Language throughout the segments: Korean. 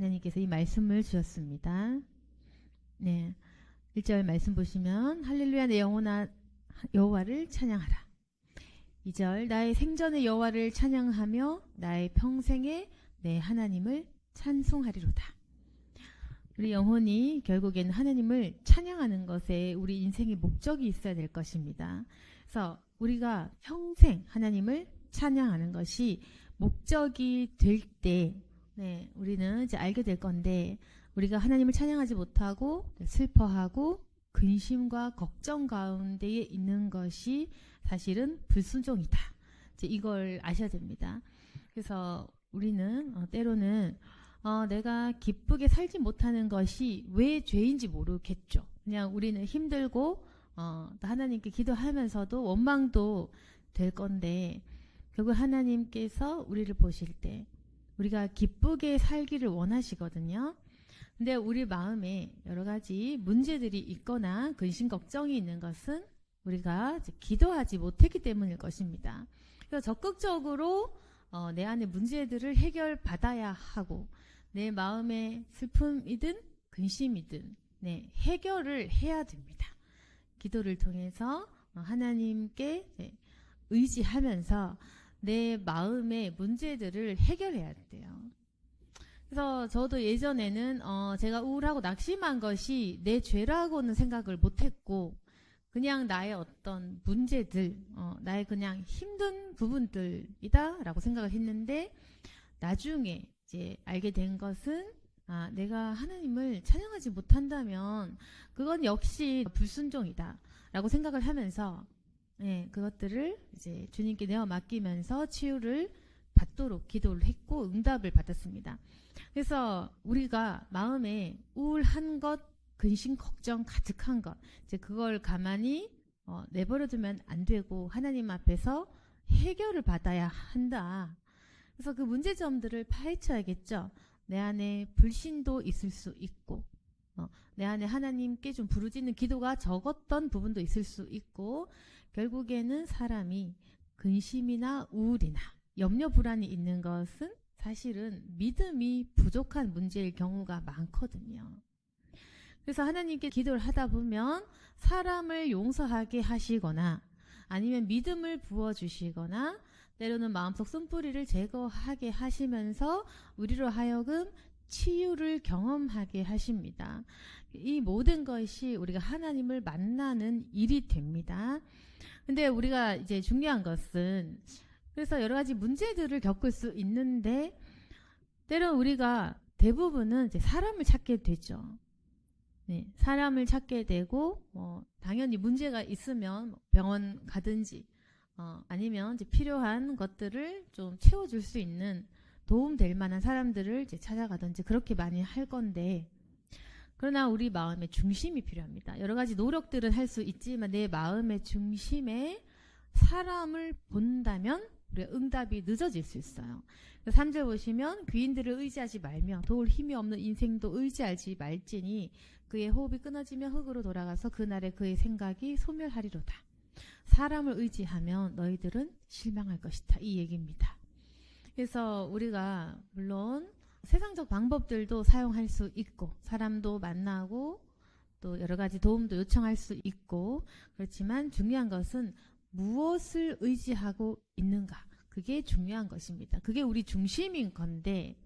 하나님께서 이 말씀을 주셨습니다. 네, 1절 말씀 보시면 할렐루야 내 영혼아 여호와를 찬양하라. 2절 나의 생전의 여호와를 찬양하며 나의 평생에 내 하나님을 찬송하리로다. 우리 영혼이 결국에는 하나님을 찬양하는 것에 우리 인생의 목적이 있어야 될 것입니다. 그래서 우리가 평생 하나님을 찬양하는 것이 목적이 될 때, 네, 우리는 이제 알게 될 건데, 우리가 하나님을 찬양하지 못하고 슬퍼하고 근심과 걱정 가운데에 있는 것이 사실은 불순종이다. 이제 이걸 아셔야 됩니다. 그래서 우리는 때로는 내가 기쁘게 살지 못하는 것이 왜 죄인지 모르겠죠. 그냥 우리는 힘들고 하나님께 기도하면서도 원망도 될 건데, 결국 하나님께서 우리를 보실 때 우리가 기쁘게 살기를 원하시거든요. 근데 우리 마음에 여러 가지 문제들이 있거나 근심 걱정이 있는 것은 우리가 기도하지 못했기 때문일 것입니다. 그래서 적극적으로 내 안의 문제들을 해결받아야 하고, 내 마음의 슬픔이든 근심이든 해결을 해야 됩니다. 기도를 통해서 하나님께 의지하면서 내 마음의 문제들을 해결해야 돼요. 그래서 저도 예전에는 제가 우울하고 낙심한 것이 내 죄라고는 생각을 못했고, 그냥 나의 어떤 문제들, 나의 그냥 힘든 부분들이다라고 생각을 했는데, 나중에 이제 알게 된 것은 내가 하나님을 찬양하지 못한다면 그건 역시 불순종이다라고 생각을 하면서 그것들을 이제 주님께 내어 맡기면서 치유를 받도록 기도를 했고 응답을 받았습니다. 그래서 우리가 마음에 우울한 것, 근심, 걱정 가득한 것, 이제 그걸 가만히 내버려두면 안 되고 하나님 앞에서 해결을 받아야 한다. 그래서 그 문제점들을 파헤쳐야겠죠. 내 안에 불신도 있을 수 있고, 내 안에 하나님께 좀 부르짖는 기도가 적었던 부분도 있을 수 있고, 결국에는 사람이 근심이나 우울이나 염려 불안이 있는 것은 사실은 믿음이 부족한 문제일 경우가 많거든요. 그래서 하나님께 기도를 하다 보면 사람을 용서하게 하시거나 아니면 믿음을 부어주시거나 때로는 마음속 쓴뿌리를 제거하게 하시면서 우리로 하여금 치유를 경험하게 하십니다. 이 모든 것이 우리가 하나님을 만나는 일이 됩니다. 근데 우리가 이제 중요한 것은, 그래서 여러 가지 문제들을 겪을 수 있는데 때론 우리가 대부분은 이제 사람을 찾게 되죠. 사람을 찾게 되고 당연히 문제가 있으면 병원 가든지 아니면 이제 필요한 것들을 좀 채워줄 수 있는 도움될 만한 사람들을 이제 찾아가든지 그렇게 많이 할 건데, 그러나 우리 마음의 중심이 필요합니다. 여러 가지 노력들은 할 수 있지만 내 마음의 중심에 사람을 본다면 우리가 응답이 늦어질 수 있어요. 3절 보시면 귀인들을 의지하지 말며 도울 힘이 없는 인생도 의지하지 말지니 그의 호흡이 끊어지며 흙으로 돌아가서 그날에 그의 생각이 소멸하리로다. 사람을 의지하면 너희들은 실망할 것이다. 이 얘기입니다. 그래서 우리가 물론 세상적 방법들도 사용할 수 있고 사람도 만나고 또 여러 가지 도움도 요청할 수 있고, 그렇지만 중요한 것은 무엇을 의지하고 있는가, 그게 중요한 것입니다. 그게 우리 중심인 건데,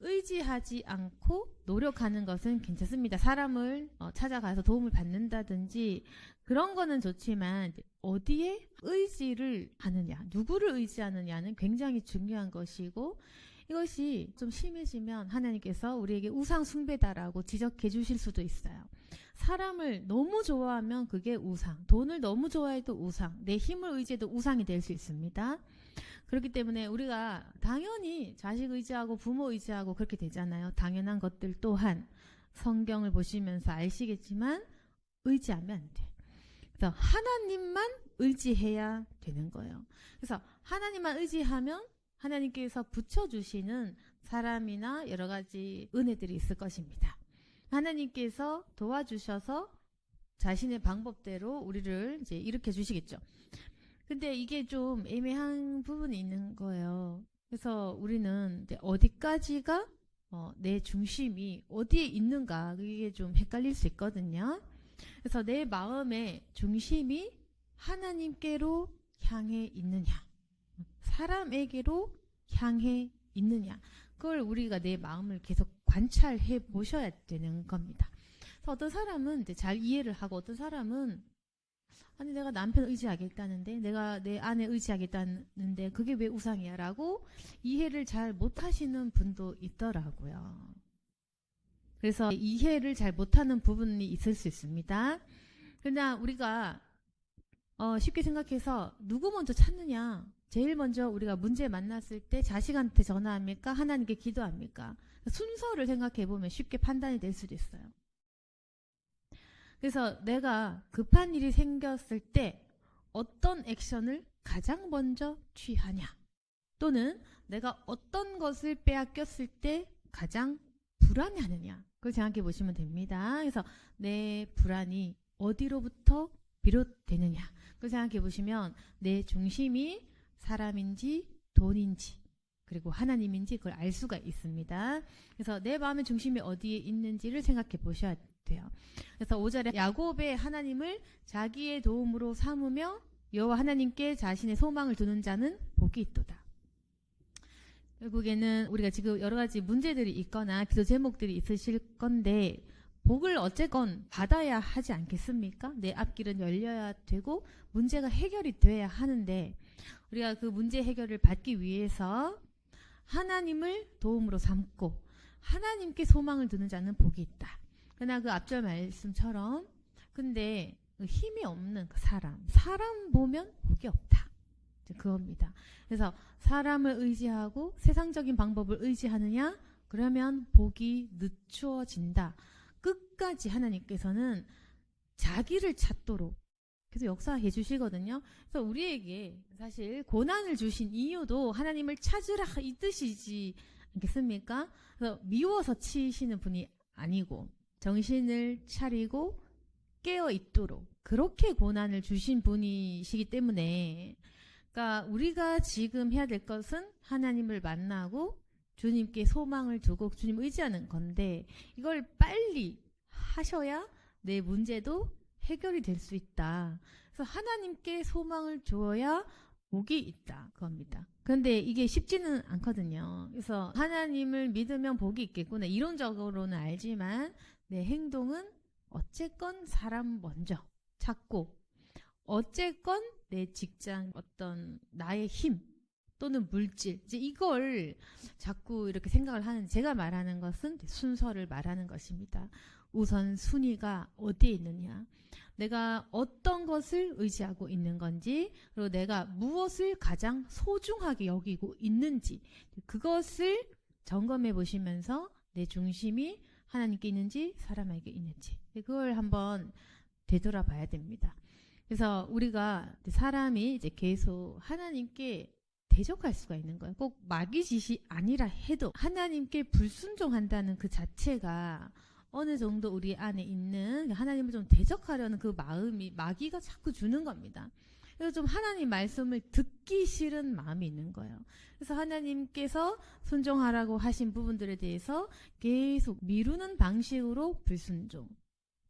의지하지 않고 노력하는 것은 괜찮습니다. 사람을 찾아가서 도움을 받는다든지 그런 거는 좋지만 어디에 의지를 하느냐, 누구를 의지하느냐는 굉장히 중요한 것이고, 이것이 좀 심해지면 하나님께서 우리에게 우상 숭배다라고 지적해 주실 수도 있어요. 사람을 너무 좋아하면 그게 우상, 돈을 너무 좋아해도 우상, 내 힘을 의지해도 우상이 될 수 있습니다. 그렇기 때문에 우리가 당연히 자식 의지하고 부모 의지하고 그렇게 되잖아요. 당연한 것들 또한 성경을 보시면서 아시겠지만 의지하면 안 돼. 그래서 하나님만 의지해야 되는 거예요. 그래서 하나님만 의지하면 하나님께서 붙여주시는 사람이나 여러 가지 은혜들이 있을 것입니다. 하나님께서 도와주셔서 자신의 방법대로 우리를 이제 일으켜 주시겠죠. 근데 이게 좀 애매한 부분이 있는 거예요. 그래서 우리는 이제 어디까지가 내 중심이 어디에 있는가 그게 좀 헷갈릴 수 있거든요. 그래서 내 마음의 중심이 하나님께로 향해 있느냐, 사람에게로 향해 있느냐, 그걸 우리가 내 마음을 계속 관찰해 보셔야 되는 겁니다. 그래서 어떤 사람은 이제 잘 이해를 하고, 어떤 사람은 아니 내가 남편 의지하겠다는데, 내가 내 아내 의지하겠다는데 그게 왜 우상이야 라고 이해를 잘 못하시는 분도 있더라고요. 그래서 이해를 잘 못하는 부분이 있을 수 있습니다. 그러나 우리가 쉽게 생각해서 누구 먼저 찾느냐, 제일 먼저 우리가 문제 만났을 때 자식한테 전화합니까? 하나님께 기도합니까? 순서를 생각해 보면 쉽게 판단이 될 수도 있어요. 그래서 내가 급한 일이 생겼을 때 어떤 액션을 가장 먼저 취하냐, 또는 내가 어떤 것을 빼앗겼을 때 가장 불안해하느냐, 그걸 생각해 보시면 됩니다. 그래서 내 불안이 어디로부터 비롯되느냐, 그걸 생각해 보시면 내 중심이 사람인지 돈인지 그리고 하나님인지 그걸 알 수가 있습니다. 그래서 내 마음의 중심이 어디에 있는지를 생각해 보셔야 돼요. 그래서 5절에 야곱의 하나님을 자기의 도움으로 삼으며 여호와 하나님께 자신의 소망을 두는 자는 복이 있도다. 결국에는 우리가 지금 여러 가지 문제들이 있거나 기도 제목들이 있으실 건데, 복을 어쨌건 받아야 하지 않겠습니까? 내 앞길은 열려야 되고 문제가 해결이 돼야 하는데, 우리가 그 문제 해결을 받기 위해서 하나님을 도움으로 삼고 하나님께 소망을 두는 자는 복이 있다. 그러나 그 앞절 말씀처럼 근데 힘이 없는 그 사람 보면 복이 없다, 그겁니다. 그래서 사람을 의지하고 세상적인 방법을 의지하느냐, 그러면 복이 늦추어진다. 끝까지 하나님께서는 자기를 찾도록 계속 역사해 주시거든요. 그래서 우리에게 사실 고난을 주신 이유도 하나님을 찾으라 이 뜻이지 않겠습니까? 그래서 미워서 치시는 분이 아니고 정신을 차리고 깨어 있도록 그렇게 고난을 주신 분이시기 때문에, 그러니까 우리가 지금 해야 될 것은 하나님을 만나고 주님께 소망을 두고 주님 의지하는 건데, 이걸 빨리 하셔야 내 문제도 해결이 될 수 있다. 그래서 하나님께 소망을 주어야 복이 있다, 그겁니다. 그런데 이게 쉽지는 않거든요. 그래서 하나님을 믿으면 복이 있겠구나 이론적으로는 알지만 내 행동은 어쨌건 사람 먼저 찾고, 어쨌건 내 직장, 어떤 나의 힘 또는 물질, 이제 이걸 자꾸 이렇게 생각을 하는, 제가 말하는 것은 순서를 말하는 것입니다. 우선 순위가 어디에 있느냐, 내가 어떤 것을 의지하고 있는 건지, 그리고 내가 무엇을 가장 소중하게 여기고 있는지, 그것을 점검해 보시면서 내 중심이 하나님께 있는지 사람에게 있는지, 그걸 한번 되돌아봐야 됩니다. 그래서 우리가 사람이 이제 계속 하나님께 대적할 수가 있는 거예요. 꼭 마귀 짓이 아니라 해도 하나님께 불순종한다는 그 자체가 어느 정도 우리 안에 있는 하나님을 좀 대적하려는 그 마음이 마귀가 자꾸 주는 겁니다. 그래서 좀 하나님 말씀을 듣기 싫은 마음이 있는 거예요. 그래서 하나님께서 순종하라고 하신 부분들에 대해서 계속 미루는 방식으로 불순종,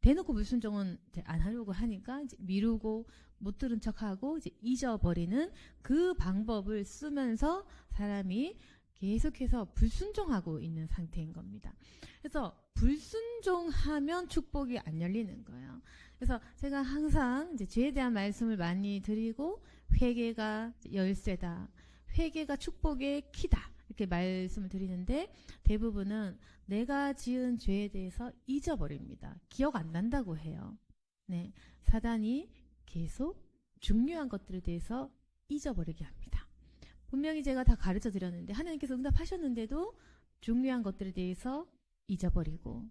대놓고 불순종은 안 하려고 하니까 이제 미루고 못 들은 척하고 이제 잊어버리는 그 방법을 쓰면서 사람이 계속해서 불순종하고 있는 상태인 겁니다. 그래서 불순종하면 축복이 안 열리는 거예요. 그래서 제가 항상 이제 죄에 대한 말씀을 많이 드리고, 회개가 열쇠다, 회개가 축복의 키다, 이렇게 말씀을 드리는데, 대부분은 내가 지은 죄에 대해서 잊어버립니다. 기억 안 난다고 해요. 네, 사단이 계속 중요한 것들에 대해서 잊어버리게 합니다. 분명히 제가 다 가르쳐 드렸는데 하나님께서 응답하셨는데도 중요한 것들에 대해서 잊어버리고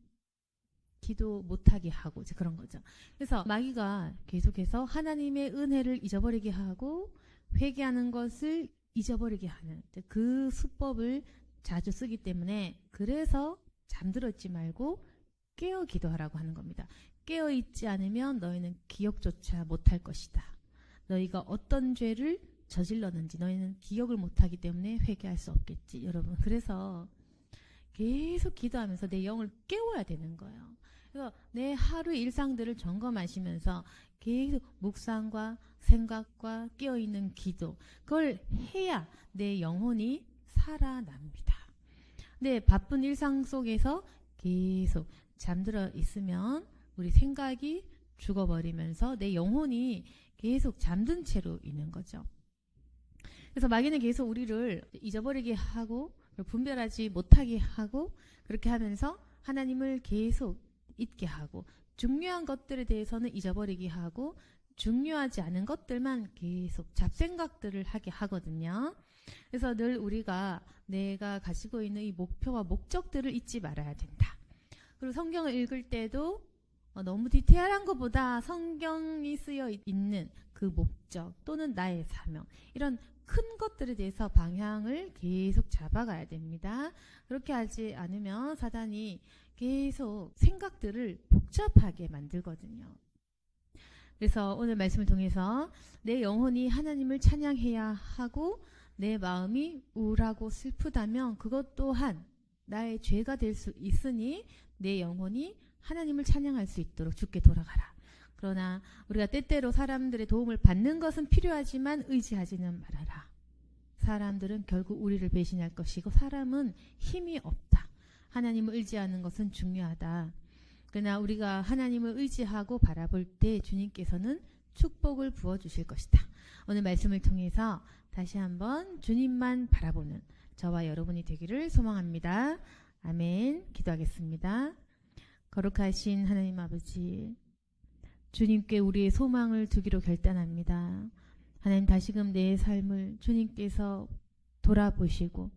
기도 못하게 하고 이제 그런 거죠. 그래서 마귀가 계속해서 하나님의 은혜를 잊어버리게 하고 회개하는 것을 잊어버리게 하는 그 수법을 자주 쓰기 때문에, 그래서 잠들었지 말고 깨어 기도하라고 하는 겁니다. 깨어 있지 않으면 너희는 기억조차 못할 것이다. 너희가 어떤 죄를 저질렀는지 너희는 기억을 못하기 때문에 회개할 수 없겠지. 여러분, 그래서 계속 기도하면서 내 영을 깨워야 되는 거예요. 그래서 내 하루의 일상들을 점검하시면서 계속 묵상과 생각과 깨어있는 기도, 그걸 해야 내 영혼이 살아납니다. 네, 바쁜 일상 속에서 계속 잠들어 있으면 우리 생각이 죽어버리면서 내 영혼이 계속 잠든 채로 있는 거죠. 그래서 마귀는 계속 우리를 잊어버리게 하고 분별하지 못하게 하고 그렇게 하면서 하나님을 계속 잊게 하고 중요한 것들에 대해서는 잊어버리게 하고 중요하지 않은 것들만 계속 잡생각들을 하게 하거든요. 그래서 늘 우리가 내가 가지고 있는 이 목표와 목적들을 잊지 말아야 된다. 그리고 성경을 읽을 때도 너무 디테일한 것보다 성경이 쓰여 있는 그 목적 또는 나의 사명, 이런 큰 것들에 대해서 방향을 계속 잡아가야 됩니다. 그렇게 하지 않으면 사단이 계속 생각들을 복잡하게 만들거든요. 그래서 오늘 말씀을 통해서 내 영혼이 하나님을 찬양해야 하고 내 마음이 우울하고 슬프다면 그것 또한 나의 죄가 될 수 있으니 내 영혼이 하나님을 찬양할 수 있도록 주께 돌아가라. 그러나 우리가 때때로 사람들의 도움을 받는 것은 필요하지만 의지하지는 말아라. 사람들은 결국 우리를 배신할 것이고 사람은 힘이 없다. 하나님을 의지하는 것은 중요하다. 그러나 우리가 하나님을 의지하고 바라볼 때 주님께서는 축복을 부어주실 것이다. 오늘 말씀을 통해서 다시 한번 주님만 바라보는 저와 여러분이 되기를 소망합니다. 아멘. 기도하겠습니다. 거룩하신 하나님 아버지, 주님께 우리의 소망을 두기로 결단합니다. 하나님, 다시금 내 삶을 주님께서 돌아보시고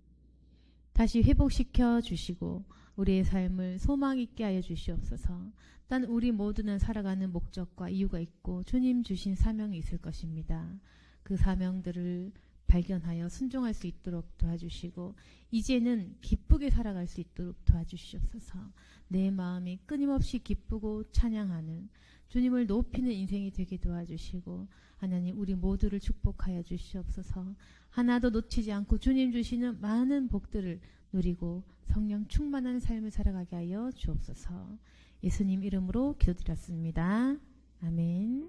다시 회복시켜 주시고 우리의 삶을 소망 있게 하여 주시옵소서. 단 우리 모두는 살아가는 목적과 이유가 있고 주님 주신 사명이 있을 것입니다. 그 사명들을 발견하여 순종할 수 있도록 도와주시고 이제는 기쁘게 살아갈 수 있도록 도와주시옵소서. 내 마음이 끊임없이 기쁘고 찬양하는 주님을 높이는 인생이 되게 도와주시고 하나님 우리 모두를 축복하여 주시옵소서. 하나도 놓치지 않고 주님 주시는 많은 복들을 누리고 성령 충만한 삶을 살아가게 하여 주옵소서. 예수님 이름으로 기도드렸습니다. 아멘.